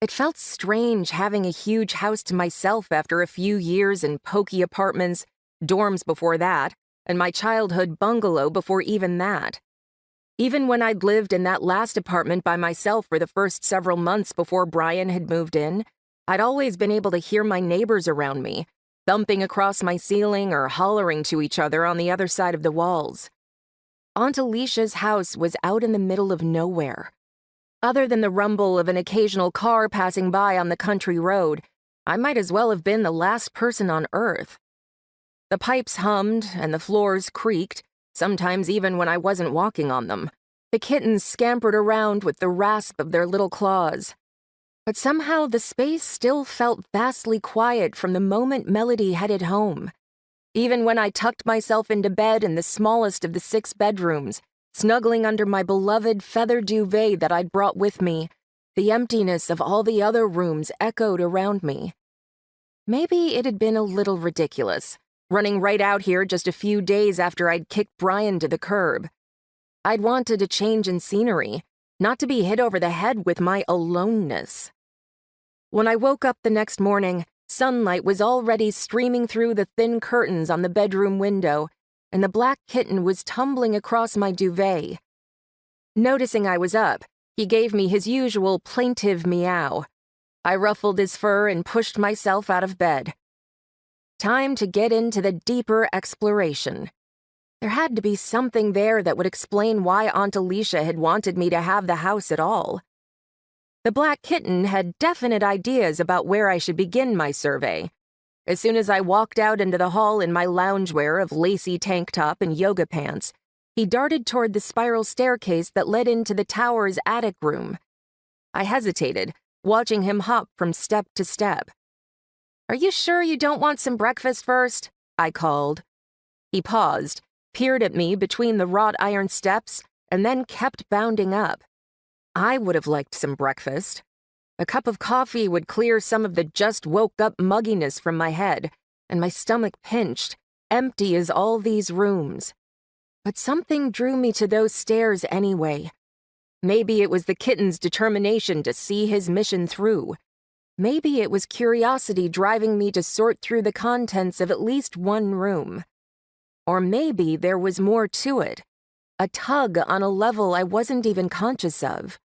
It felt strange having a huge house to myself after a few years in pokey apartments, dorms before that, and my childhood bungalow before even that. Even when I'd lived in that last apartment by myself for the first several months before Brian had moved in, I'd always been able to hear my neighbors around me, thumping across my ceiling or hollering to each other on the other side of the walls. Aunt Alicia's house was out in the middle of nowhere. Other than the rumble of an occasional car passing by on the country road, I might as well have been the last person on Earth. The pipes hummed and the floors creaked, sometimes even when I wasn't walking on them. The kittens scampered around with the rasp of their little claws. But somehow the space still felt vastly quiet from the moment Melody headed home. Even when I tucked myself into bed in the smallest of the 6 bedrooms, snuggling under my beloved feather duvet that I'd brought with me, the emptiness of all the other rooms echoed around me. Maybe it had been a little ridiculous, running right out here just a few days after I'd kicked Brian to the curb. I'd wanted a change in scenery, not to be hit over the head with my aloneness. When I woke up the next morning, sunlight was already streaming through the thin curtains on the bedroom window, and the black kitten was tumbling across my duvet. Noticing I was up, he gave me his usual plaintive meow. I ruffled his fur and pushed myself out of bed. Time to get into the deeper exploration. There had to be something there that would explain why Aunt Alicia had wanted me to have the house at all. The black kitten had definite ideas about where I should begin my survey. As soon as I walked out into the hall in my loungewear of lacy tank top and yoga pants, he darted toward the spiral staircase that led into the tower's attic room. I hesitated, watching him hop from step to step. "Are you sure you don't want some breakfast first?" I called. He paused, peered at me between the wrought iron steps, and then kept bounding up. I would have liked some breakfast. A cup of coffee would clear some of the just-woke-up mugginess from my head, and my stomach pinched, empty as all these rooms. But something drew me to those stairs anyway. Maybe it was the kitten's determination to see his mission through. Maybe it was curiosity driving me to sort through the contents of at least one room. Or maybe there was more to it, a tug on a level I wasn't even conscious of.